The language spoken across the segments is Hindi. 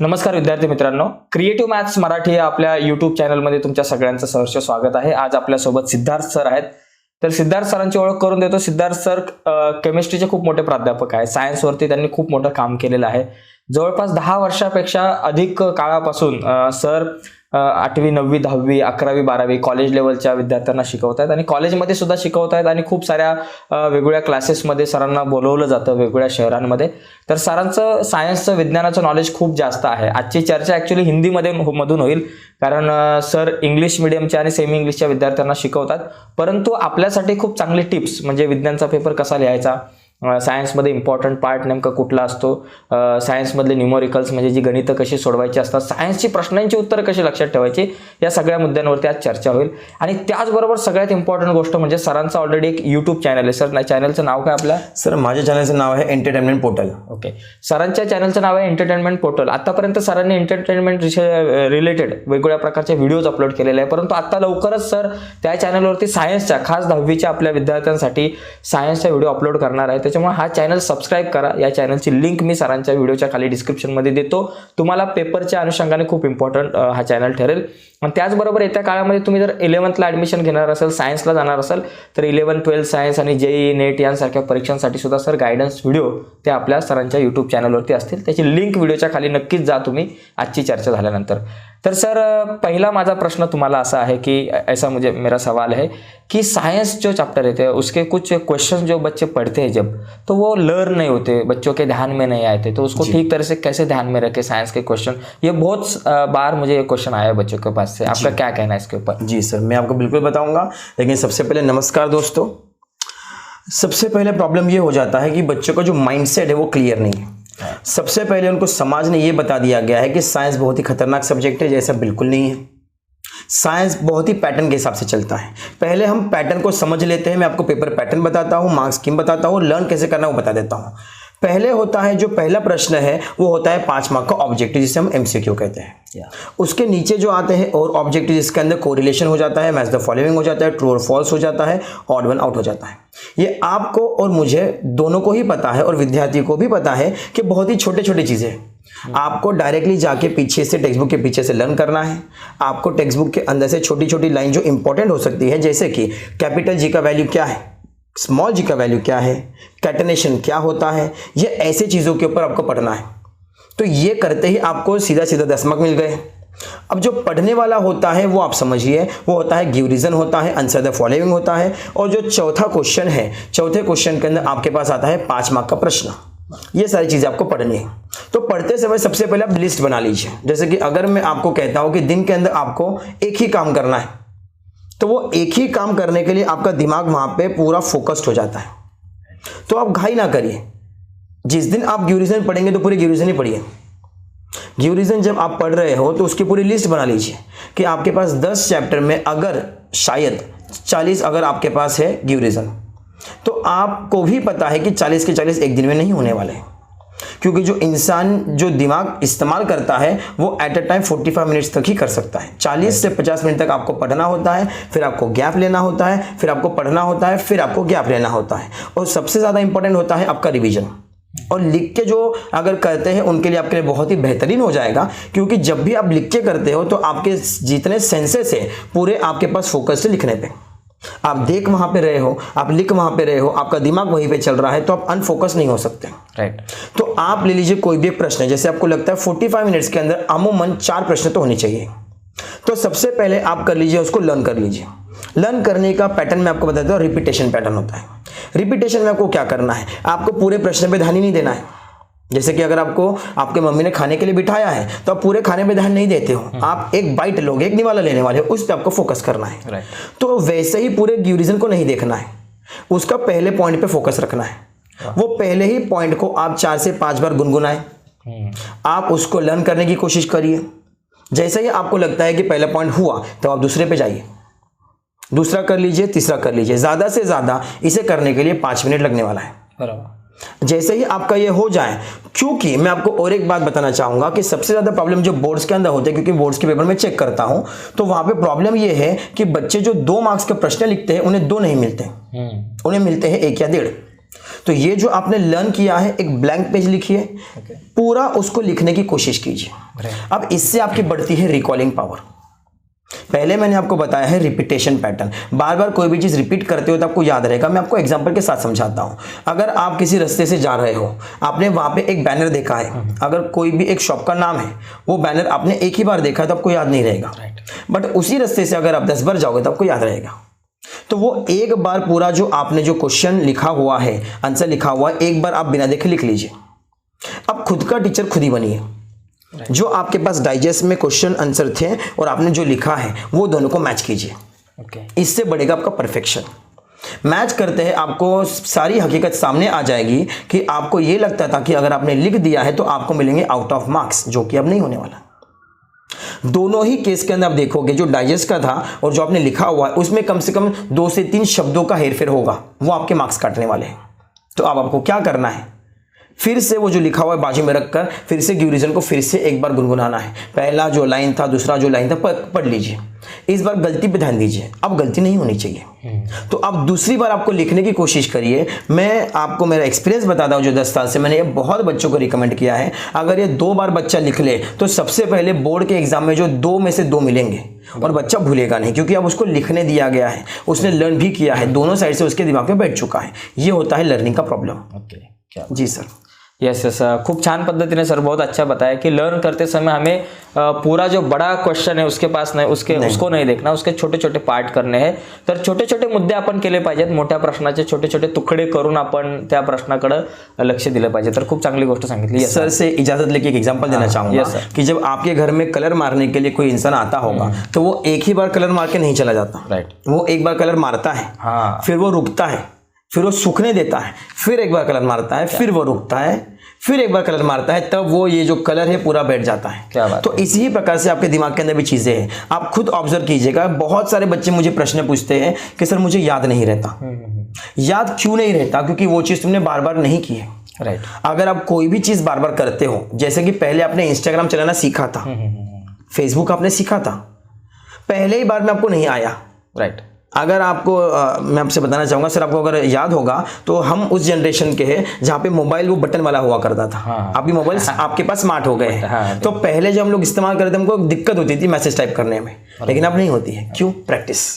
नमस्कार विद्यार्थी मित्रांनो, क्रिएटिव्ह मॅथ्स मराठी या आपल्या YouTube चॅनलमध्ये तुमच्या सगळ्यांचं सहर्ष स्वागत आहे। आज आपल्यासोबत सिद्धार्थ सर आहेत। तर सिद्धार्थ सरांची ओळख करून देतो। सिद्धार्थ सर केमिस्ट्रीचे खूप मोठे प्राध्यापक आहेत। सायन्स वरती त्यांनी खूप मोठं काम केलेलं आहे। जवळपास 10 वर्षापेक्षा अधिक काळापासून सर 8वी 9वी 10वी 11वी 12वी कॉलेज लेवलच्या विद्यार्थ्यांना शिकवतात आणि कॉलेजमध्ये सुद्धा शिकवतात आणि खूप साऱ्या वेगवेगळ्या क्लासेसमध्ये सरांना बोलवलं जातं वेगवेगळ्या शहरांमध्ये। तर सरांचं सायन्सचं विज्ञानाचं नॉलेज खूप जास्त आहे। आजची चर्चा ॲक्च्युअली हिंदीमध्ये मधून होईल, कारण सर इंग्लिश मीडियमच्या आणि सेमी इंग्लिशच्या विद्यार्थ्यांना शिकवतात, परंतु आपल्यासाठी खूप चांगली टिप्स म्हणजे विज्ञानचा पेपर कसा लिहायचा, सायन्समध्ये इम्पॉर्टंट पार्ट नेमका कुठला असतो, सायन्समधले न्यूमरिकल्स म्हणजे जी गणितं कशी सोडवायची असतात, सायन्सची प्रश्नांची उत्तरं कशी लक्षात ठेवायची, या सगळ्या मुद्द्यांवरती आज चर्चा होईल। आणि त्याचबरोबर सगळ्यात इम्पॉर्टंट गोष्ट म्हणजे सरांचा ऑलरेडी एक यूट्यूब चॅनल आहे। सर चॅनलचं नाव काय आपलं? सर माझ्या चॅनलचं नाव आहे एंटरटेनमेंट पोर्टल। ओके, सरांच्या चॅनलचं नाव आहे एंटरटेनमेंट पोर्टल। आतापर्यंत सरांनी एंटरटेनमेंट रिलेटेड वेगवेगळ्या प्रकारचे व्हिडिओज अपलोड केलेले आहे, परंतु आता लवकरच सर त्या चॅनलवरती सायन्सच्या खास 10वीच्या आपल्या विद्यार्थ्यांसाठी सायन्सचा व्हिडिओ अपलोड करणार आहे। त्यामुळे हा चॅनल सबस्क्राइब करा। या चॅनलची लिंक मी सरांच्या व्हिडिओच्या खाली डिस्क्रिप्शनमध्ये देतो। तुम्हाला पेपरच्या अनुषंगाने खूप इम्पॉर्टंट हा चॅनल ठरेल। आणि त्याचबरोबर येत्या काळामध्ये तुम्ही जर 11th ॲडमिशन घेणार असाल, सायन्सला जाणार असाल, तर 11, 12 सायन्स आणि JEE नेट यांसारख्या परीक्षांसाठी सुद्धा सर गायडन्स व्हिडिओ ते आपल्या सरांच्या यूट्यूब चॅनलवरती असतील। त्याची लिंक व्हिडिओच्या खाली नक्कीच जा तुम्ही आजची चर्चा झाल्यानंतर। तर सर पहिला माझा प्रश्न तुम्हाला असा है कि ऐसा मुझे मेरा सवाल है कि साइंस जो चैप्टर रहते हैं उसके कुछ क्वेश्चन जो बच्चे पढ़ते हैं जब, तो वो लर्न नहीं होते, बच्चों के ध्यान में नहीं आते, तो उसको ठीक तरह से कैसे ध्यान में रखे साइंस के क्वेश्चन। ये बहुत बार मुझे ये क्वेश्चन आया बच्चों के पास से, आपका क्या कहना है इसके ऊपर? जी सर, मैं आपको बिल्कुल बताऊंगा, लेकिन सबसे पहले नमस्कार दोस्तों। सबसे पहले प्रॉब्लम ये हो जाता है कि बच्चों का जो माइंडसेट है वो क्लियर नहीं है। सबसे पहले उनको समाज ने ये बता दिया गया है कि साइंस बहुत ही खतरनाक सब्जेक्ट है, जैसा बिल्कुल नहीं है। साइंस बहुत ही पैटर्न के हिसाब से चलता है। पहले हम पैटर्न को समझ लेते हैं। मैं आपको पेपर पैटर्न बताता हूँ, मार्क्स स्कीम बताता हूँ, लर्न कैसे करना वो बता देता हूँ। पहले होता है जो पहला प्रश्न है वो होता है 5 मार्क का ऑब्जेक्टिव, जिसे हम MCQ कहते हैं। उसके नीचे जो आते हैं और ऑब्जेक्टिव, जिसके अंदर कोरिलेशन हो जाता है, मैच द फॉलोइंग हो जाता है, ट्रू और फॉल्स हो जाता है, ऑड वन आउट हो जाता है। ये आपको और मुझे दोनों को ही पता है और विद्यार्थी को भी पता है कि बहुत ही छोटे छोटे चीज़ें हैं। आपको डायरेक्टली जाके पीछे से टेक्स्ट बुक के पीछे से लर्न करना है। आपको टेक्स्ट बुक के अंदर से छोटी छोटी लाइन जो इंपॉर्टेंट हो सकती है, जैसे कि कैपिटल G का वैल्यू क्या है, स्मॉल g का वैल्यू क्या है, कैटेनेशन क्या होता है, ये ऐसे चीज़ों के ऊपर आपको पढ़ना है। तो ये करते ही आपको सीधा सीधा 10 मार्क मिल गए। अब जो पढ़ने वाला होता है वो आप समझिए, वो होता है गिव रीजन होता है, आंसर द फॉलोइंग होता है, और जो चौथा क्वेश्चन है, चौथे क्वेश्चन के अंदर आपके पास आता है 5 मार्क का प्रश्न। ये सारी चीज़ें आपको पढ़नी है। तो पढ़ते समय सबसे पहले आप लिस्ट बना लीजिए। जैसे कि अगर मैं आपको कहता हूँ कि दिन के अंदर आपको एक ही काम करना है, तो वो एक ही काम करने के लिए आपका दिमाग वहां पे पूरा फोकस्ड हो जाता है। तो आप घाई ना करिए। जिस दिन आप गिव रीजन पढ़ेंगे तो पूरे गिव रीजन ही पढ़िए। गिव रीजन जब आप पढ़ रहे हो तो उसकी पूरी लिस्ट बना लीजिए कि आपके पास 10 चैप्टर में अगर शायद 40 अगर आपके पास है गिव रीजन, तो आपको भी पता है कि 40 के 40 एक दिन में नहीं होने वाले, क्योंकि जो इंसान जो दिमाग इस्तेमाल करता है वो एट अ टाइम 45 मिनट्स तक ही कर सकता है। 40 से 50 मिनट तक आपको पढ़ना होता है, फिर आपको गैप लेना होता है, फिर आपको पढ़ना होता है, फिर आपको गैप लेना होता है, और सबसे ज़्यादा इंपॉर्टेंट होता है आपका रिवीजन। और लिख के जो अगर करते हैं उनके लिए आपके लिए बहुत ही बेहतरीन हो जाएगा, क्योंकि जब भी आप लिख के करते हो तो आपके जितने सेंसेस है पूरे आपके पास फोकस है लिखने पे। आप देख वहां पे रहे हो, आप लिख वहां पे रहे हो, आपका दिमाग वहीं पे चल रहा है, तो आप अनफोकस नहीं हो सकते। राइट। तो आप ले लीजिए कोई भी एक प्रश्न, जैसे आपको लगता है 45 मिनट्स के अंदर अमूमन 4 प्रश्न तो होने चाहिए, तो सबसे पहले आप कर लीजिए उसको, लर्न कर लीजिए। लर्न करने का पैटर्न मैं आपको बताता हूँ, रिपीटेशन पैटर्न होता है। रिपीटेशन में आपको क्या करना है, आपको पूरे प्रश्न पे ध्यान ही नहीं देना है। जैसे कि अगर आपको आपके मम्मी ने खाने के लिए बिठाया है तो आप पूरे खाने पे ध्यान नहीं देते हो, आप एक बाइट लोगे, एक निवाला लेने वाले हो, उस पर आपको फोकस करना है। तो वैसे ही पूरे गिव रीजन को नहीं देखना है, उसका पहले पॉइंट पे फोकस रखना है। वो पहले ही पॉइंट को आप 4 से 5 बार गुनगुनाएं, आप उसको लर्न करने की कोशिश करिए। जैसे ही आपको लगता है कि पहला पॉइंट हुआ तो आप दूसरे पे जाइए, दूसरा कर लीजिए, तीसरा कर लीजिए। ज़्यादा से ज़्यादा इसे करने के लिए 5 मिनट लगने वाला है। बराबर। जैसे ही आपका ये हो जाए, क्योंकि मैं आपको और एक बात बताना चाहूंगा कि सबसे ज्यादा प्रॉब्लम जो बोर्ड्स के अंदर होते हैं, क्योंकि बोर्ड्स के पेपर में चेक करता हूं, तो वहां पे प्रॉब्लम ये है कि बच्चे जो 2 मार्क्स के प्रश्न लिखते हैं उन्हें 2 नहीं मिलते, उन्हें मिलते हैं 1 या 1.5। तो ये जो आपने लर्न किया है, एक ब्लैंक पेज लिखिए, पूरा उसको लिखने की कोशिश कीजिए। अब इससे आपकी बढ़ती है रिकॉलिंग पावर। पहले मैंने आपको बताया है रिपीटेशन पैटर्न, बार बार कोई भी चीज रिपीट करते हो तो आपको याद रहेगा। मैं आपको एग्जांपल के साथ समझाता हूं। अगर आप किसी रास्ते से जा रहे हो, आपने वहां पे एक बैनर देखा है, अगर कोई भी एक शॉप का नाम है, वो बैनर आपने एक ही बार देखा है तो आपको याद नहीं रहेगा। बट उसी रास्ते से अगर आप 10 बार जाओगे तो आपको याद रहेगा। तो वो एक बार पूरा जो आपने जो क्वेश्चन लिखा हुआ है, आंसर लिखा हुआ है, एक बार आप बिना देखे लिख लीजिए। अब खुद का टीचर खुद ही बनिए। जो आपके पास डाइजेस्ट में क्वेश्चन आंसर थे और आपने जो लिखा है वो दोनों को मैच कीजिए। इससे बढ़ेगा आपका परफेक्शन। मैच करते हैं आपको सारी हकीकत सामने आ जाएगी कि आपको ये लगता था कि अगर आपने लिख दिया है तो आपको मिलेंगे आउट ऑफ मार्क्स, जो कि अब नहीं होने वाला। दोनों ही केस के अंदर आप देखोगे, जो डाइजेस्ट का था और जो आपने लिखा हुआ है, उसमें कम से कम 2 से 3 शब्दों का हेरफेर होगा, वो आपके मार्क्स काटने वाले हैं। तो अब आपको क्या करना है, फिर से वो जो लिखा हुआ है बाजू में रखकर फिर से गिव रीजन को फिर से एक बार गुनगुनाना है। पहला जो लाइन था, दूसरा जो लाइन था, पढ़ लीजिए। इस बार गलती पे ध्यान दीजिए, अब गलती नहीं होनी चाहिए। तो अब दूसरी बार आपको लिखने की कोशिश करिए। मैं आपको मेरा एक्सपीरियंस बताता हूँ, जो 10 साल से मैंने ये बहुत बच्चों को रिकमेंड किया है। अगर ये 2 बार बच्चा लिख ले तो सबसे पहले बोर्ड के एग्जाम में जो 2 में से 2 मिलेंगे और बच्चा भूलेगा नहीं, क्योंकि अब उसको लिखने दिया गया है, उसने लर्न भी किया है, दोनों साइड से उसके दिमाग में बैठ चुका है। ये होता है लर्निंग का प्रॉब्लम। जी सर। यस यस, खूप छान पद्धतीने सर बहुत अच्छा बताया कि लर्न करते समय हमें पूरा जो बड़ा क्वेश्चन है उसके पास नाही, उसको नाही देखना, उसके छोटे छोटे पार्ट करणे है। तर छोटे छोटे मुद्दे आपण केले पाहिजेत, मोठ्या प्रश्नाचे छोटे छोटे तुकडे करून आपण त्या प्रश्नाकडे लक्ष दिलं पाहिजे। तर खूप चांगली गोष्ट सांगितली। सर से इजाजत लेके एक एग्जांपल देना चाहूंगा कि जब आपके घर में कलर मारने के लिए कोई इंसान आता होगा तो वो एक ही बार कलर मार के नहीं चला जाता। राइट, वो एक बार कलर मारता है, फिर वो रुकता है, फिर वो सूखने देता है, फिर एक बार कलर मारता है, फिर वो रुकता है, फिर एक बार कलर मारता है, तब वो ये जो कलर है पूरा बैठ जाता है। क्या बात। तो इसी प्रकार से आपके दिमाग के अंदर भी चीजें हैं। आप खुद ऑब्जर्व कीजिएगा। बहुत सारे बच्चे मुझे प्रश्न पूछते हैं कि सर मुझे याद नहीं रहता। याद क्यों नहीं रहता? क्योंकि वो चीज तुमने बार बार नहीं की है। राइट। अगर आप कोई भी चीज बार बार करते हो, जैसे कि पहले आपने इंस्टाग्राम चलाना सीखा था, फेसबुक आपने सीखा था, पहले ही बार में आपको नहीं आया। राइट। अगर आपको मैं आपसे बताना चाहूँगा सर, आपको अगर याद होगा तो हम उस जनरेशन के हैं जहाँ पे मोबाइल वो बटन वाला हुआ करता था। अभी मोबाइल आपके पास स्मार्ट हो गए हैं। तो पहले जब हम लोग इस्तेमाल करते थे हमको दिक्कत होती थी मैसेज टाइप करने में, लेकिन अब नहीं होती है। क्यों? प्रैक्टिस।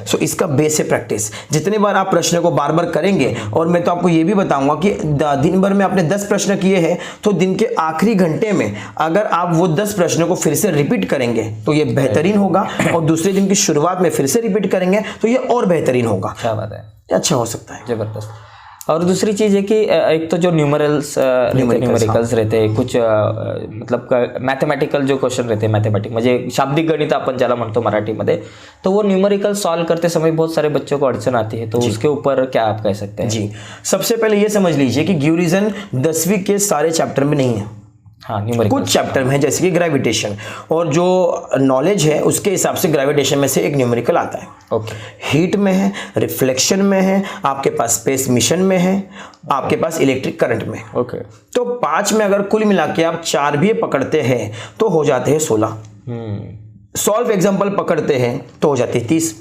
सो इसका बेस है प्रैक्टिस। जितने बार आप प्रश्न को बार बार करेंगे, और मैं तो आपको ये भी बताऊंगा कि दिन भर में आपने 10 प्रश्न किए हैं तो दिन के आखिरी घंटे में अगर आप वो 10 प्रश्नों को फिर से रिपीट करेंगे तो ये बेहतरीन होगा, और दूसरे दिन की शुरुआत में फिर से रिपीट करेंगे तो ये और बेहतरीन होगा। क्या बात है, अच्छा हो सकता है। जबरदस्त। और दूसरी चीज़ है कि एक तो जो न्यूमेरिकल्स रहते हैं, कुछ मतलब मैथमेटिकल जो क्वेश्चन रहते हैं, मैथमेटिक्स म्हणजे शाब्दिक गणित आपण ज्याला म्हणतो मराठीमध्ये, तो वो न्यूमेरिकल सॉल्व करते समय बहुत सारे बच्चों को अड़चन आती है। तो उसके ऊपर क्या आप कह सकते हैं? जी, सबसे पहले ये समझ लीजिए कि गिव रीजन 10वीं के सारे चैप्टर में नहीं है। हाँ, न्यूमेरिकल कुछ चैप्टर में है, जैसे कि ग्रेविटेशन, और जो नॉलेज है उसके हिसाब से ग्रेविटेशन में से एक न्यूमेरिकल आता है। ओके। हीट में है, रिफ्लेक्शन में है, आपके पास स्पेस मिशन में है, आपके पास इलेक्ट्रिक करंट में। ओके। तो 5 में अगर कुल मिला के आप 4 भी पकड़ते हैं तो हो जाते हैं 16। सॉल्व एग्जाम्पल पकड़ते हैं तो हो जाते हैं 30।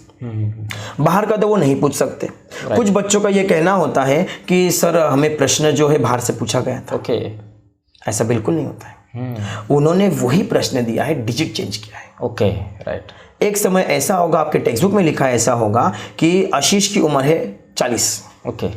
बाहर का तो वो नहीं पूछ सकते। कुछ बच्चों का ये कहना होता है कि सर हमें प्रश्न जो है बाहर से पूछा गया था। ओके। ऐसा बिल्कुल नहीं होता है। उन्होंने वही प्रश्न दिया है, डिजिट चेंज किया है। ओके। राइट। एक समय ऐसा होगा, आपके टेक्स्ट बुक में लिखा है ऐसा होगा कि आशीष की उम्र है 40। ओके।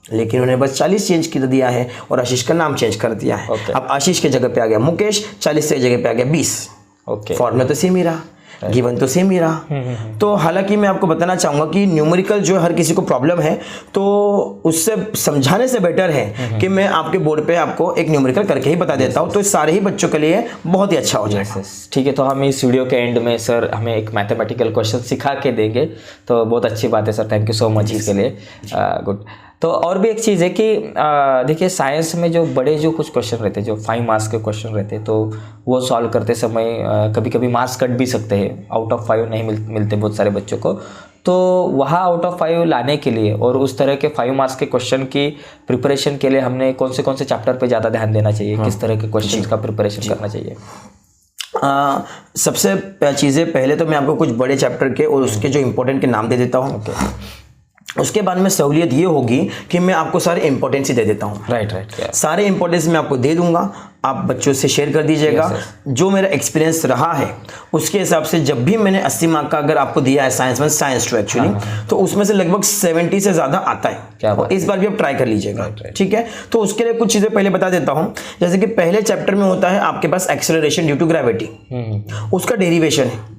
लेकिन उन्होंने बस 40 चेंज कर दिया है और आशीष का नाम चेंज कर दिया है। अब आशीष के जगह पे आ गया मुकेश, 40 के जगह पे आ गया 20। ओके। फॉर्मूला तो सेम ही रहा, गिवन तो सेम ही रहा। तो हालांकि मैं आपको बताना चाहूंगा कि न्यूमेरिकल जो हर किसी को प्रॉब्लम है, तो उससे समझाने से बेटर है कि मैं आपके बोर्ड पे आपको एक न्यूमेरिकल करके ही बता देता हूं, तो सारे ही बच्चों के लिए बहुत ही अच्छा हो जाएगा। ठीक है, तो हम इस वीडियो के एंड में सर हमें एक मैथमेटिकल क्वेश्चन सिखा के देंगे, तो बहुत अच्छी बात है sir, thank you so much इसके लिए। गुड। तो और भी एक चीज़ है कि देखिए साइंस में जो बड़े जो कुछ क्वेश्चन रहते हैं, जो 5 मार्क्स के क्वेश्चन रहते हैं, तो वो सॉल्व करते समय कभी कभी मार्क्स कट भी सकते हैं, आउट ऑफ 5 नहीं मिलते बहुत सारे बच्चों को। तो वहाँ आउट ऑफ 5 लाने के लिए और उस तरह के 5 मार्क्स के क्वेश्चन की प्रिपरेशन के लिए हमने कौन से चैप्टर पे ज़्यादा ध्यान देना चाहिए? किस तरह के क्वेश्चन का प्रिपरेशन करना चाहिए? सबसे चीज़ें पहले तो मैं आपको कुछ बड़े चैप्टर के और उसके जो इंपॉर्टेंट के नाम दे देता हूँ। उसके बाद में सहूलियत ये होगी कि मैं आपको सारे इंपॉर्टेंस ही दे देता हूँ। राइट। सारे इंपॉर्टेंस मैं आपको दे दूंगा, आप बच्चों से शेयर कर दीजिएगा। जो मेरा एक्सपीरियंस रहा है उसके हिसाब से जब भी मैंने 80 मार्क का अगर आपको दिया है साइंस में, साइंस 2 एक्चुअली, तो उसमें से लगभग 70 से ज़्यादा आता है। और इस बार भी आप ट्राई कर लीजिएगा, ठीक है। तो उसके लिए कुछ चीज़ें पहले बता देता हूँ। जैसे कि पहले चैप्टर में होता है आपके पास एक्सेलरेशन ड्यू टू ग्रेविटी, उसका डेरिवेशन है।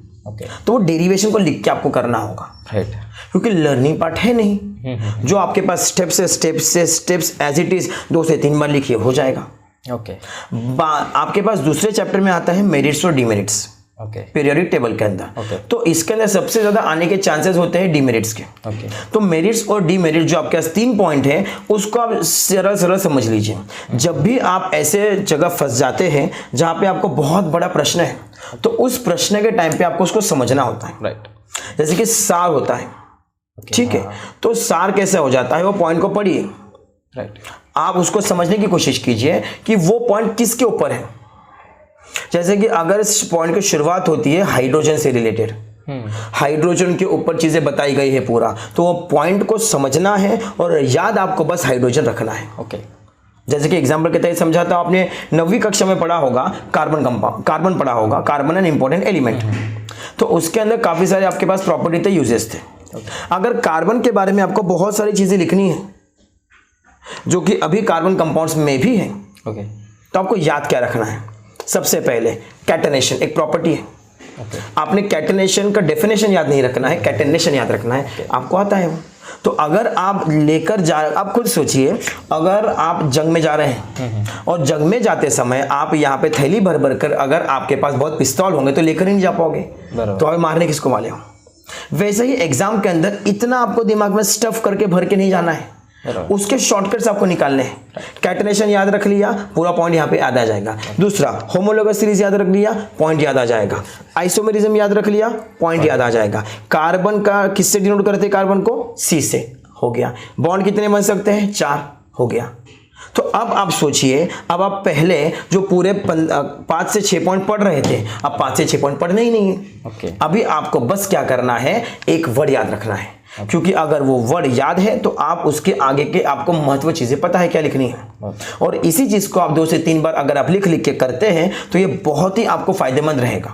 तो वो डेरिवेशन को लिख के आपको करना होगा, क्योंकि लर्निंग पार्ट है नहीं। जो आपके पास स्टेप्स एज इट इज 2 से 3 बार लिखिए, हो जाएगा। आपके पास दूसरे चैप्टर में आता है मेरिट्स और डीमेरिट्स, पीरियोडिक टेबल के अंदर। तो इसके अंदर सबसे ज्यादा आने के चांसेस होते हैं डीमेरिट्स के। तो मेरिट्स और डीमेरिट जो आपके पास 3 पॉइंट है, उसको आप सरल समझ लीजिए। जब भी आप ऐसे जगह फंस जाते हैं जहां पे आपको बहुत बड़ा प्रश्न है, तो उस प्रश्न के टाइम पे आपको उसको समझना होता है। जैसे कि सार होता है, ठीक है। तो सार कैसे हो जाता है, वो पॉइंट को पढ़िए, आप उसको समझने की कोशिश कीजिए कि वो पॉइंट किसके ऊपर है। जैसे कि अगर इस पॉइंट की शुरुआत होती है हाइड्रोजन से रिलेटेड, हाइड्रोजन के ऊपर चीजें बताई गई है पूरा, तो वो पॉइंट को समझना है और याद आपको बस हाइड्रोजन रखना है। जैसे कि एग्जांपल के तहत समझाता हूं, आपने 9वीं कक्षा में पढ़ा होगा कार्बन पढ़ा होगा, कार्बन एन इंपॉर्टेंट एलिमेंट। तो उसके अंदर काफी सारे आपके पास प्रॉपर्टी थे, यूजेस थे। अगर कार्बन के बारे में आपको बहुत सारी चीजें लिखनी है जो कि अभी कार्बन कंपाउंड्स में भी है, तो आपको याद क्या रखना है। सबसे पहले कैटेनेशन एक प्रॉपर्टी है। आपने कैटेनेशन का डेफिनेशन याद नहीं रखना है, कैटेनेशन याद रखना है। आपको आता है वो। तो अगर आप लेकर जा, आप खुद सोचिए, अगर आप जंग में जा रहे हैं और जंग में जाते समय आप यहाँ पे थैली भर भर कर, अगर आपके पास बहुत पिस्तौल होंगे तो लेकर ही नहीं जा पाओगे, तो आप मारने किसको वाले हो। वैसे ही एग्जाम के अंदर इतना आपको दिमाग में स्टफ करके भर के नहीं जाना है, उसके शॉर्टकट्स आपको निकालने हैं। कैटेनेशन याद रख लिया, पूरा पॉइंट यहाँ पे याद आ जाएगा। दूसरा, होमोलोगस सीरीज याद रख लिया, पॉइंट याद आ जाएगा। आइसोमेरिज्म याद रख लिया, पॉइंट याद आ जाएगा। कार्बन का किससे डिनोट करते हैं, कार्बन को C से, हो गया। बॉन्ड कितने बन सकते हैं, 4, हो गया। तो अब आप सोचिए, अब आप पहले जो पूरे 5 से 6 पॉइंट पढ़ रहे थे, अब 5 से 6 पॉइंट पढ़ने ही नहीं है। अभी आपको बस क्या करना है, एक वर्ड याद रखना है, क्योंकि अगर वो वर्ड याद है तो आप उसके आगे के आपको महत्व चीजें पता है क्या लिखनी है। और इसी चीज को आप 2 से 3 बार अगर आप लिख के करते हैं तो ये बहुत ही आपको फायदेमंद रहेगा।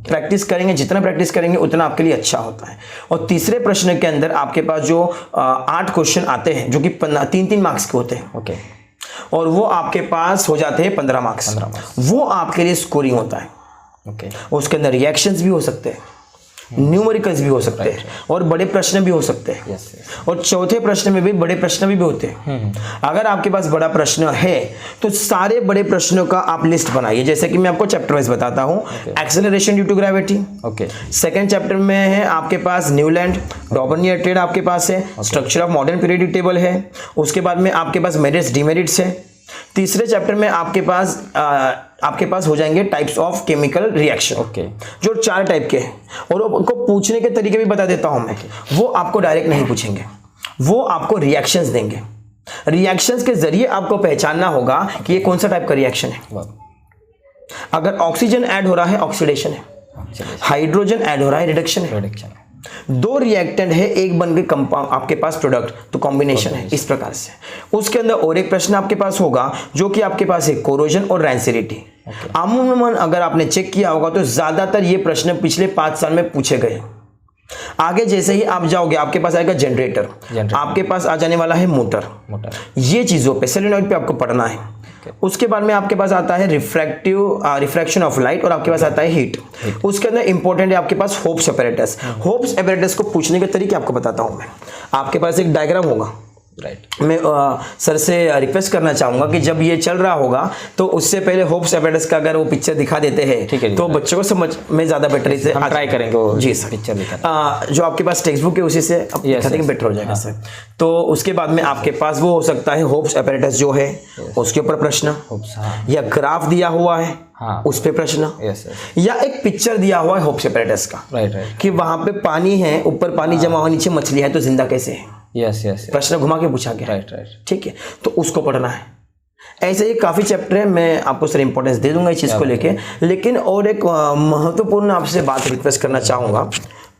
प्रैक्टिस करेंगे, जितना प्रैक्टिस करेंगे उतना आपके लिए अच्छा होता है। और तीसरे प्रश्न के अंदर आपके पास जो 8 क्वेश्चन आते हैं जो कि 3-3 मार्क्स के होते हैं, और वो आपके पास हो जाते हैं 15 मार्क्स। वो आपके लिए स्कोरिंग होता है। उसके अंदर रिएक्शंस भी हो सकते हैं, न्यूमेरिकल्स भी हो सकते हैं, और बड़े प्रश्न भी हो सकते हैं। और चौथे प्रश्न में भी बड़े प्रश्न भी होते हैं। अगर आपके पास बड़ा प्रश्न है तो सारे बड़े प्रश्नों का आप लिस्ट बनाइए। जैसे कि मैं आपको चैप्टर वाइज बताता हूं। Acceleration due to gravity, second chapter में है आपके पास न्यूलैंड, डॉबर्नियर आपके पास है, structure of modern periodic table है। उसके बाद में आपके पास मेरिट्स डीमेरिट्स है। तीसरे चैप्टर में आपके पास हो जाएंगे टाइप्स ऑफ केमिकल रिएक्शन, जो 4 टाइप के हैं। और उनको पूछने के तरीके भी बता देता हूं मैं। वो आपको डायरेक्ट नहीं पूछेंगे, वो आपको रिएक्शंस देंगे। रिएक्शंस के जरिए आपको पहचानना होगा कि ये कौन सा टाइप का रिएक्शन है। अगर ऑक्सीजन ऐड हो रहा है, ऑक्सीडेशन है। हाइड्रोजन ऐड हो रहा है, रिडक्शन है। 2 रिएक्टेंट है, एक बन के कंपाउंड आपके पास प्रोडक्ट, तो कॉम्बिनेशन है। इस प्रकार से उसके अंदर और एक प्रश्न आपके पास होगा जो कि आपके पास है कोरोजन और रैंसिडिटी। अमूमन अगर आपने चेक किया होगा तो ज्यादातर ये प्रश्न पिछले 5 साल में पूछे गए। आगे जैसे ही आप जाओगे आपके पास आएगा जनरेटर, आपके पास आ जाने वाला है मोटर। ये चीजों पे, सोलेनॉइड पे आपको पढ़ना है। उसके बाद में आपके पास आता है रिफ्रैक्शन ऑफ लाइट, और आपके पास आता है हीट। उसके अंदर इंपॉर्टेंट है आपके पास होप्स एपैरेटस। होप्स एपैरेटस को पूछने के तरीके आपको बताता हूं मैं। आपके पास एक डायग्राम होगा, मैं सर से रिक्वेस्ट करना चाहूंगा कि जब ये चल रहा होगा तो उससे पहले होप्स एपैरेटस का अगर वो पिक्चर दिखा देते हैं तो बच्चों को समझ में ज्यादा बेटर से हम ट्राई करेंगे वो जी सर पिक्चर दिखा। जो आपके पास टेक्स्ट बुक है उसी से बेटर हो जाएगा सर। तो उसके बाद में आपके पास वो हो सकता है होप्स एपैरेटस जो है उसके ऊपर प्रश्न, या ग्राफ दिया हुआ है उस पे प्रश्न, या एक पिक्चर दिया हुआ है होप्स एपैरेटस का कि वहां पे पानी है, ऊपर पानी जमा हुआ, नीचे मछली है, तो जिंदा कैसे है। प्रश्न घुमा के पूछा गया। ठीक है, तो उसको पढ़ना है। ऐसे ही काफी चैप्टर है, मैं आपको सर इंपॉर्टेंस दे दूंगा इस चीज को लेके। लेकिन और एक महत्वपूर्ण आपसे बात रिक्वेस्ट करना चाहूंगा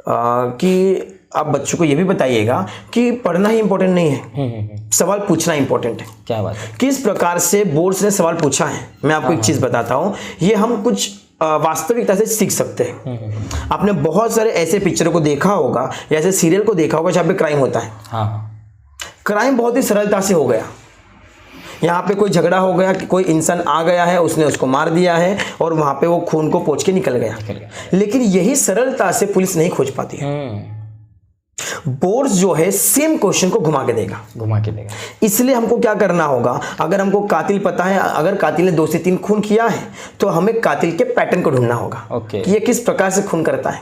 कि आप बच्चों को ये भी बताइएगा कि पढ़ना ही इंपॉर्टेंट नहीं है, सवाल पूछना इंपॉर्टेंट है। क्या बात है। किस प्रकार से बोर्ड्स ने सवाल पूछा है, मैं आपको एक चीज बताता हूँ, ये हम कुछ वास्तविकता से सीख सकते हैं। आपने बहुत सारे ऐसे पिक्चरों को देखा होगा या ऐसे सीरियल को देखा होगा जहाँ पे क्राइम होता है। हाँ, क्राइम बहुत ही सरलता से हो गया। यहाँ पे कोई झगड़ा हो गया कि कोई इंसान आ गया है, उसने उसको मार दिया है और वहां पे वो खून को पोंछ के निकल गया। लेकिन यही सरलता से पुलिस नहीं खोज पाती है। बोर्ड्स जो है सेम क्वेश्चन को घुमा के देगा। इसलिए हमको क्या करना होगा, अगर हमको कातिल पता है, अगर कातिल ने 2 से 3 खून किया है तो हमें कातिल के पैटर्न को ढूंढना होगा कि ये किस प्रकार से खून करता है।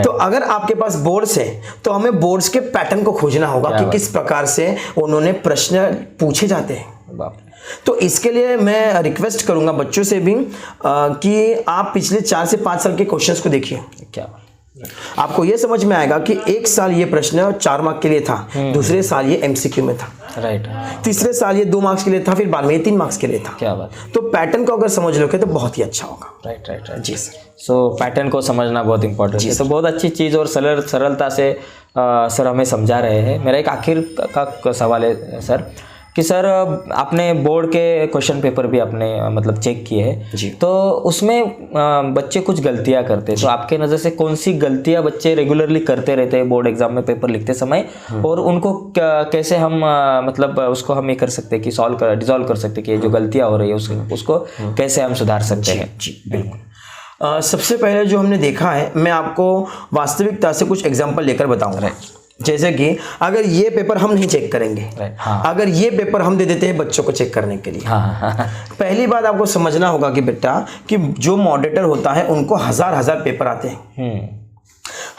तो अगर आपके पास बोर्ड्स है तो हमें बोर्ड्स के पैटर्न को खोजना होगा कि किस प्रकार से उन्होंने प्रश्न पूछे जाते हैं। तो इसके लिए मैं रिक्वेस्ट करूंगा बच्चों से भी कि आप पिछले 4 से 5 साल के क्वेश्चंस को देखिए। क्या आपको यह समझ में आएगा कि एक साल ये प्रश्न 4 मार्क के लिए था, दूसरे साल ये एमसीक्यू में था, राइट, तीसरे साल ये 2 मार्क्स के लिए था, फिर बाद में ये 3 मार्क्स के लिए था। क्या बात। तो पैटर्न को अगर समझ लोगे तो बहुत ही अच्छा होगा। राइट जी सर। सो पैटर्न को समझना बहुत इंपॉर्टेंट है। तो बहुत अच्छी चीज़ और सरलता से सर हमें समझा रहे हैं। मेरा एक आखिर का सवाल है सर कि सर आपने बोर्ड के क्वेश्चन पेपर भी आपने मतलब चेक किए हैं जी, तो उसमें बच्चे कुछ गलतियां करते हैं, तो आपके नज़र से कौन सी गलतियां बच्चे रेगुलरली करते रहते हैं बोर्ड एग्जाम में पेपर लिखते समय, और उनको कैसे हम मतलब उसको हम ये कर सकते हैं कि डिसॉल्व कर सकते हैं कि जो गलतियां हो रही है उसको कैसे हम सुधार सकते हैं। जी बिल्कुल। सबसे पहले जो हमने देखा है, मैं आपको वास्तविकता से कुछ एग्जाम्पल लेकर बताऊंगा। जैसे कि अगर ये पेपर हम नहीं चेक करेंगे, अगर ये पेपर हम दे देते हैं बच्चों को चेक करने के लिए, पहली बात आपको समझना होगा कि बेटा कि जो मॉडरेटर होता है उनको हजार पेपर आते हैं।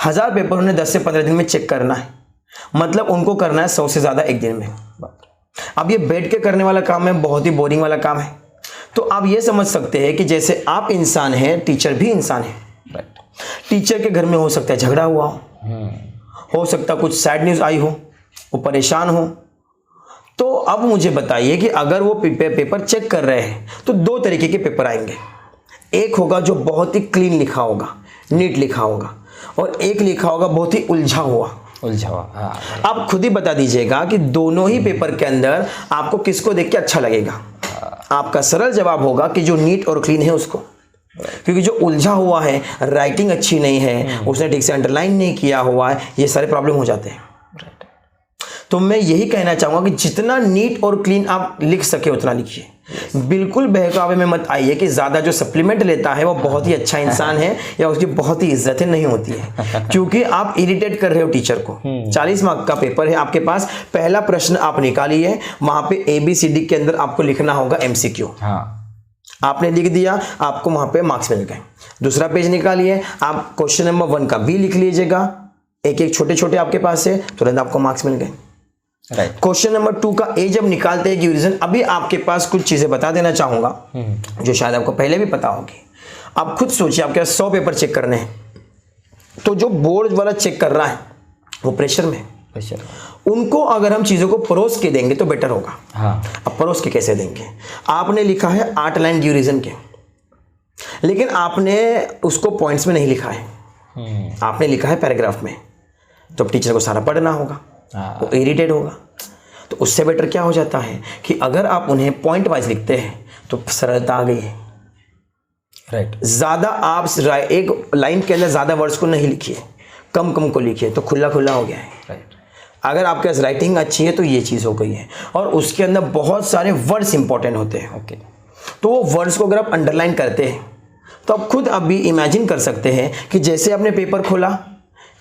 1000 पेपर उन्हें 10 से 15 दिन में चेक करना है, मतलब उनको करना है 100 से ज्यादा एक दिन में। अब ये बैठ के करने वाला काम है, बहुत ही बोरिंग वाला काम है। तो आप ये समझ सकते हैं कि जैसे आप इंसान हैं, टीचर भी इंसान है। टीचर के घर में हो सकता है झगड़ा हुआ हो सकता कुछ सैड न्यूज़ आई हो, वो परेशान हो। तो अब मुझे बताइए कि अगर वो पेपर चेक कर रहे हैं तो 2 तरीके के पेपर आएंगे। एक होगा जो बहुत ही क्लीन लिखा होगा, नीट लिखा होगा, और एक लिखा होगा बहुत ही उलझा हुआ। आप खुद ही बता दीजिएगा कि दोनों ही पेपर के अंदर आपको किसको देख के अच्छा लगेगा। आपका सरल जवाब होगा कि जो नीट और क्लीन है उसको, क्योंकि जो उलझा हुआ है, राइटिंग अच्छी नहीं है, उसने ठीक से अंडरलाइन नहीं किया हुआ है, ये सारे प्रॉब्लम हो जाते हैं। तो मैं यही कहना चाहूंगा कि जितना नीट और क्लीन आप लिख सके उतना लिखिए। बिल्कुल बहकावे में मत आइए कि ज्यादा जो सप्लीमेंट लेता है वो बहुत ही अच्छा इंसान है या उसकी बहुत ही इज्जत नहीं होती है, क्योंकि आप इरिटेट कर रहे हो टीचर को। 40 मार्क का पेपर है आपके पास, पहला प्रश्न आप निकालिए, वहां पे ABCD के अंदर आपको लिखना होगा MCQ। आपने लिख दिया, आपको वहां पे मार्क्स मिल गए। दूसरा पेज निकालिए, आप क्वेश्चन नंबर 1 का B लिख लीजिएगा, एक छोटे छोटे आपके पास है, तुरंत आपको मार्क्स मिल गए। क्वेश्चन नंबर 2 का A जब निकालते हैं कि रीजन, अभी आपके पास कुछ चीजें बता देना चाहूंगा जो शायद आपको पहले भी पता होगी। आप खुद सोचिए, आपके पास 100 पेपर चेक करने हैं, तो जो बोर्ड वाला चेक कर रहा है वो प्रेशर में, उनको अगर हम चीजों को परोस के देंगे तो बेटर होगा। अब परोस के कैसे देंगे? आपने लिखा है 8 लाइन ड्यूरेशन के, लेकिन आपने उसको पॉइंट्स में नहीं लिखा है, आपने लिखा है पैराग्राफ में, तो टीचर को सारा पढ़ना होगा, वो इरिटेट होगा। तो उससे बेटर क्या हो जाता है कि अगर आप उन्हें पॉइंट वाइज लिखते हैं तो सरलता आ गई है। ज्यादा आप एक लाइन के अंदर ज्यादा वर्ड्स को नहीं लिखिए, कम को लिखिए, तो खुला हो गया है। अगर आपके पास राइटिंग अच्छी है तो ये चीज़ हो गई है, और उसके अंदर बहुत सारे वर्ड्स इंपॉर्टेंट होते हैं। तो वो वर्ड्स को अगर आप अंडरलाइन करते हैं तो आप खुद अभी इमेजिन कर सकते हैं कि जैसे आपने पेपर खोला,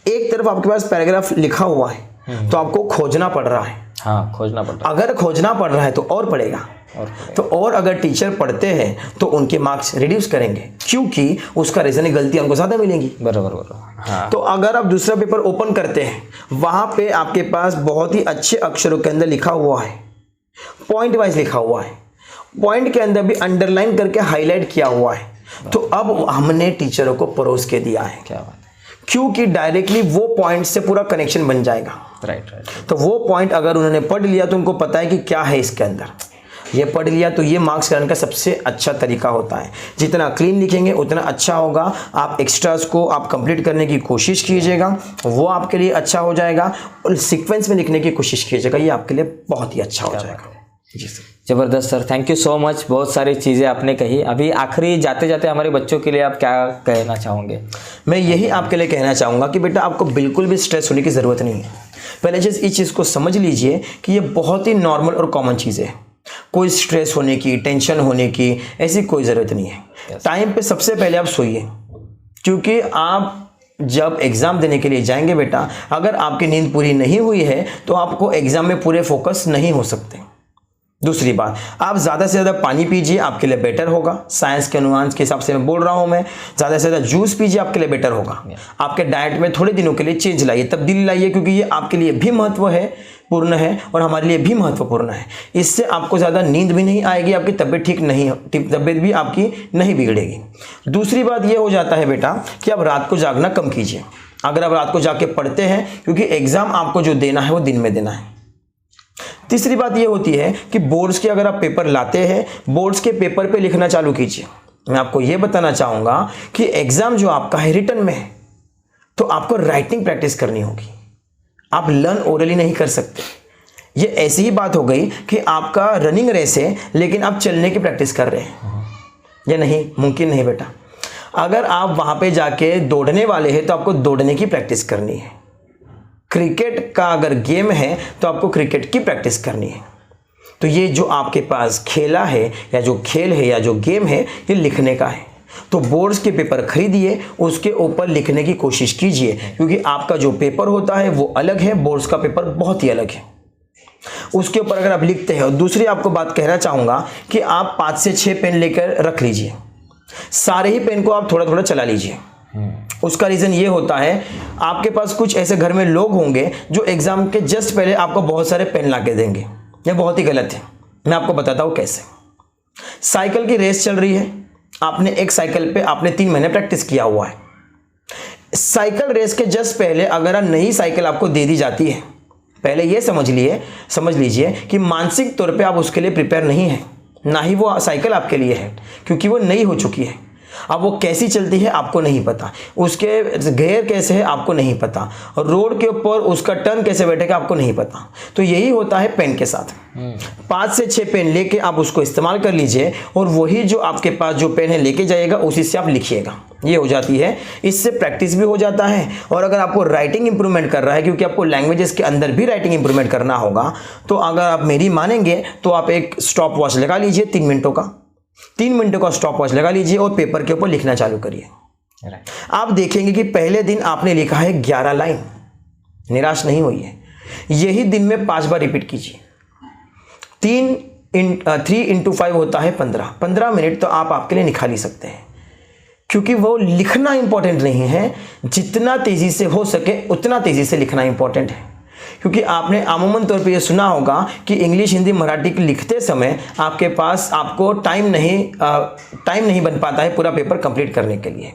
एक तरफ आपके पास पैराग्राफ लिखा हुआ है तो आपको खोजना पड़ रहा है। खोजना पड़ रहा है। अगर खोजना पड़ रहा है तो और पड़ेगा, तो और अगर टीचर पढ़ते हैं तो उनके मार्क्स रिड्यूस करेंगे, क्योंकि उसका रीजनिंग गलती उनको ज्यादा मिलेंगी। बराबर। तो अगर आप दूसरा पेपर ओपन करते हैं, वहां पे आपके पास बहुत ही अच्छे अक्षरों के अंदर लिखा हुआ है, पॉइंट वाइज लिखा हुआ है, पॉइंट के अंदर भी अंडरलाइन करके हाईलाइट किया हुआ है, तो अब हमने टीचरों को परोस के दिया है। क्या बात? क्योंकि डायरेक्टली वो पॉइंट से पूरा कनेक्शन बन जाएगा। तो वो पॉइंट अगर उन्होंने पढ़ लिया तो उनको पता है कि क्या है इसके अंदर। ये पढ़ लिया तो ये मार्क्स कराने का सबसे अच्छा तरीका होता है। जितना क्लीन लिखेंगे उतना अच्छा होगा। आप एक्स्ट्रास को आप कंप्लीट करने की कोशिश कीजिएगा, वो आपके लिए अच्छा हो जाएगा। और सीक्वेंस में लिखने की कोशिश कीजिएगा, ये आपके लिए बहुत ही अच्छा हो जाएगा। जी सर, जबरदस्त sir, thank you so much. बहुत सारी चीज़ें आपने कही। अभी आखिरी जाते जाते हमारे बच्चों के लिए आप क्या कहना चाहोगे? मैं यही आपके लिए कहना चाहूँगा कि बेटा आपको बिल्कुल भी स्ट्रेस होने की ज़रूरत नहीं है। पहले इस चीज़ को समझ लीजिए कि ये बहुत ही नॉर्मल और कॉमन चीज़ है। कोई स्ट्रेस होने की, टेंशन होने की ऐसी कोई ज़रूरत नहीं है। टाइम पे सबसे पहले आप सोइए, क्योंकि आप जब एग्ज़ाम देने के लिए जाएंगे बेटा, अगर आपकी नींद पूरी नहीं हुई है तो आपको एग्ज़ाम में पूरे फोकस नहीं हो सकते। दूसरी बात, आप ज़्यादा से ज़्यादा पानी पीजिए, आपके लिए बेटर होगा। साइंस के अनुमान के हिसाब से मैं बोल रहा हूँ मैं, ज़्यादा से ज़्यादा जूस पीजिए, आपके लिए बेटर होगा। आपके डाइट में थोड़े दिनों के लिए चेंज लाइए, तब्दीली लाइए, क्योंकि ये आपके लिए भी महत्वपूर्ण है और हमारे लिए भी महत्वपूर्ण है। इससे आपको ज़्यादा नींद भी नहीं आएगी, आपकी तबीयत भी आपकी नहीं बिगड़ेगी। दूसरी बात ये हो जाता है बेटा कि आप रात को जागना कम कीजिए। अगर आप रात को जाग के पढ़ते हैं, क्योंकि एग्ज़ाम आपको जो देना है वो दिन में देना है। तीसरी बात ये होती है कि बोर्ड्स के अगर आप पेपर लाते हैं, बोर्ड्स के पेपर पे लिखना चालू कीजिए। मैं आपको ये बताना चाहूँगा कि एग्ज़ाम जो आपका है रिटन में है, तो आपको राइटिंग प्रैक्टिस करनी होगी। आप लर्न ओरली नहीं कर सकते। ये ऐसी ही बात हो गई कि आपका रनिंग रेस है लेकिन आप चलने की प्रैक्टिस कर रहे हैं, ये नहीं, मुमकिन नहीं बेटा। अगर आप वहाँ पे जाके दौड़ने वाले हैं तो आपको दौड़ने की प्रैक्टिस करनी है। क्रिकेट का अगर गेम है तो आपको क्रिकेट की प्रैक्टिस करनी है। तो ये जो आपके पास खेला है या जो खेल है या जो गेम है, ये लिखने का है। तो बोर्ड्स के पेपर खरीदिए, उसके ऊपर लिखने की कोशिश कीजिए, क्योंकि आपका जो पेपर होता है वो अलग है, बोर्ड्स का पेपर बहुत ही अलग है। उसके ऊपर अगर आप लिखते हैं, और दूसरी आपको बात कहना चाहूँगा कि आप 5 से 6 पेन लेकर रख लीजिए। सारे ही पेन को आप थोड़ा थोड़ा चला लीजिए। उसका रीज़न ये होता है, आपके पास कुछ ऐसे घर में लोग होंगे जो एग्ज़ाम के जस्ट पहले आपको बहुत सारे पेन ला के देंगे। यह बहुत ही गलत है। मैं आपको बताता हूँ कैसे। साइकिल की रेस चल रही है, आपने एक साइकिल पे आपने 3 महीने प्रैक्टिस किया हुआ है। साइकिल रेस के जस्ट पहले अगर नई साइकिल आपको दे दी जाती है, पहले ये समझ लीजिए कि मानसिक तौर पे आप उसके लिए प्रिपेयर नहीं है, ना ही वो साइकिल आपके लिए है, क्योंकि वो नई हो चुकी है। अब वो कैसी चलती है आपको नहीं पता, उसके गियर कैसे है आपको नहीं पता, और रोड के ऊपर उसका टर्न कैसे बैठेगा आपको नहीं पता। तो यही होता है पेन के साथ। 5 से 6 पेन लेके आप उसको इस्तेमाल कर लीजिए, और वही जो आपके पास जो पेन है लेके जाइएगा, उसी से आप लिखिएगा। ये हो जाती है, इससे प्रैक्टिस भी हो जाता है। और अगर आपको राइटिंग इंप्रूवमेंट कर रहा है, क्योंकि आपको लैंग्वेजेस के अंदर भी राइटिंग इंप्रूवमेंट करना होगा, तो अगर आप मेरी मानेंगे तो आप एक स्टॉप वॉच लगा लीजिए 3 मिनटों का। 3 मिनटों का स्टॉप वॉच लगा लीजिए और पेपर के ऊपर लिखना चालू करिए। आप देखेंगे कि पहले दिन आपने लिखा है 11 लाइन। निराश नहीं होइए, यही दिन में 5 बार रिपीट कीजिए। 3 × 5 होता है 15 मिनट तो आप आपके लिए निकाल ही सकते हैं, क्योंकि वो लिखना इंपॉर्टेंट नहीं है, जितना तेजी से हो सके उतना तेजी से लिखना इंपॉर्टेंट है। क्योंकि आपने आमूमन तौर पे ये सुना होगा कि इंग्लिश, हिंदी, मराठी लिखते समय आपके पास आपको टाइम नहीं बन पाता है पूरा पेपर कंप्लीट करने के लिए।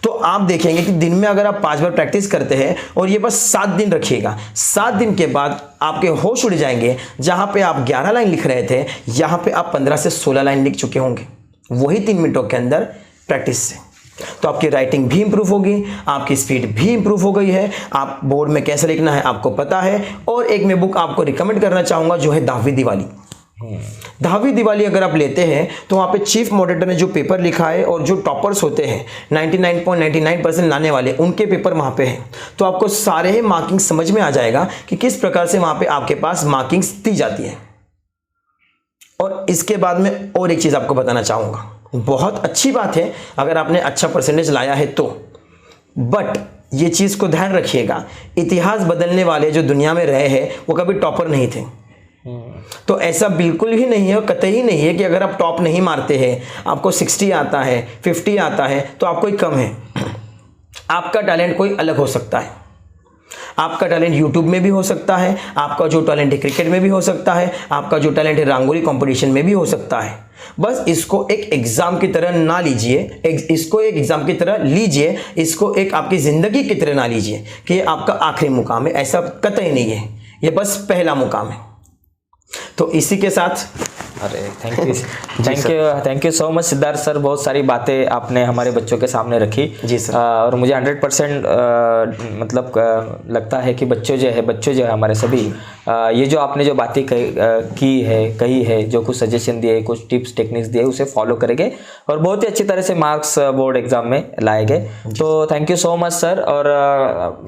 तो आप देखेंगे कि दिन में अगर आप 5 बार प्रैक्टिस करते हैं, और ये बस 7 दिन रखिएगा, 7 दिन के बाद आपके होश उड़ जाएंगे। जहां पे आप 11 लाइन लिख रहे थे, यहां पे आप 15 से 16 लाइन लिख चुके होंगे, वही 3 मिनटों के अंदर प्रैक्टिस से। तो आपकी राइटिंग भी इंप्रूव होगी, आपकी स्पीड भी इंप्रूव हो गई है, आप बोर्ड में कैसे लिखना है आपको पता है। और एक मैं बुक आपको रिकमेंड करना चाहूँगा, जो है दावी दिवाली। दावी दिवाली अगर आप लेते हैं तो वहाँ पे चीफ मॉडरेटर ने जो पेपर लिखा है, और जो टॉपर्स होते हैं 99.99% लाने वाले, उनके पेपर वहाँ पे हैं। तो आपको सारे ही मार्किंग समझ में आ जाएगा कि किस प्रकार से वहाँ पे आपके पास मार्किंग्स दी जाती है। और इसके बाद में और एक चीज़ आपको बताना चाहूँगा, बहुत अच्छी बात है अगर आपने अच्छा परसेंटेज लाया है तो, बट ये चीज़ को ध्यान रखिएगा, इतिहास बदलने वाले जो दुनिया में रहे हैं वो कभी टॉपर नहीं थे। तो ऐसा बिल्कुल ही नहीं है और कतई ही नहीं है कि अगर आप टॉप नहीं मारते हैं, आपको 60 आता है, 50 आता है, तो आपको ही कम है। आपका टैलेंट कोई अलग हो सकता है। आपका टैलेंट यूट्यूब में भी हो सकता है, आपका जो टैलेंट है क्रिकेट में भी हो सकता है, आपका जो टैलेंट है रंगोली कंपटीशन में भी हो सकता है। बस इसको एक एग्जाम की तरह ना लीजिए, इसको एक एग्जाम की तरह लीजिए, इसको एक आपकी ज़िंदगी की तरह ना लीजिए कि ये आपका आखिरी मुकाम है। ऐसा कतई नहीं है, ये बस पहला मुकाम है। तो इसी के साथ अरे thank you so much Siddharth sir, बहुत सारी बातें आपने हमारे बच्चों के सामने रखी जी सर। और मुझे 100% मतलब लगता है कि बच्चे जो है हमारे सभी ये जो आपने जो बातें कही है, जो कुछ सजेशन दिए, कुछ टिप्स टेक्निक्स दिए, उसे फॉलो करेंगे और बहुत ही अच्छी तरह से मार्क्स बोर्ड एग्जाम में लाएंगे। तो thank you so much sir. और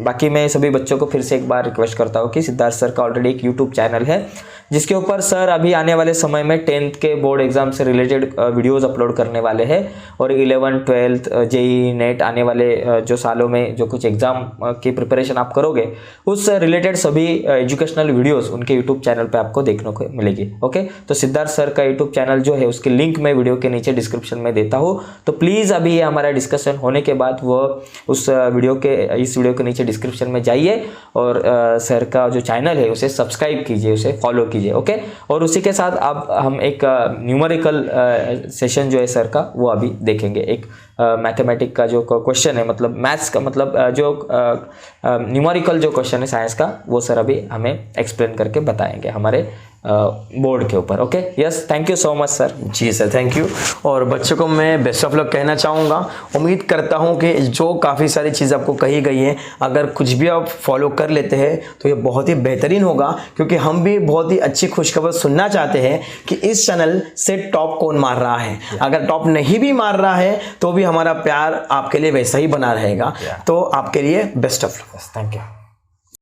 बाकी मैं सभी बच्चों को फिर से एक बार रिक्वेस्ट करता हूँ कि सिद्धार्थ सर का ऑलरेडी एक यूट्यूब चैनल है जिसके ऊपर सर अभी आने वाले समय में 10th के बोर्ड एग्जाम से रिलेटेड वीडियोस अपलोड करने वाले हैं और 11, 12 जेई नेट आने वाले जो सालों में जो कुछ एग्जाम की प्रिपरेशन आप करोगे उस रिलेटेड सभी एजुकेशनल वीडियोस उनके यूट्यूब चैनल पे आपको देखने को मिलेगी। ओके, तो सिद्धार्थ सर का यूट्यूब चैनल जो है उसकी लिंक मैं वीडियो के नीचे डिस्क्रिप्शन में देता हूँ, तो प्लीज़ अभी ये हमारा डिस्कशन होने के बाद वो इस वीडियो के नीचे डिस्क्रिप्शन में जाइए और सर का जो चैनल है उसे सब्सक्राइब कीजिए, उसे फॉलो कीजिए। ओके, और उसी के साथ अब हम एक न्यूमेरिकल सेशन जो है सर का वो अभी देखेंगे। एक मैथमेटिक का जो क्वेश्चन है, मतलब मैथ्स का, मतलब जो न्यूमेरिकल जो क्वेश्चन है साइंस का, वो सर अभी हमें एक्सप्लेन करके बताएंगे हमारे बोर्ड के ऊपर। Okay, yes, thank you so much sir. जी सर, थैंक यू। और बच्चों को मैं बेस्ट ऑफ लक कहना चाहूँगा। उम्मीद करता हूँ कि जो काफ़ी सारी चीज़ आपको कही गई है, अगर कुछ भी आप फॉलो कर लेते हैं तो ये बहुत ही बेहतरीन होगा, क्योंकि हम भी बहुत ही अच्छी खुशखबर सुनना चाहते हैं कि इस चैनल से टॉप कौन मार रहा है। अगर टॉप नहीं भी मार रहा है तो भी हमारा प्यार आपके लिए वैसा ही बना रहेगा। तो आपके लिए best of luck. Thank you.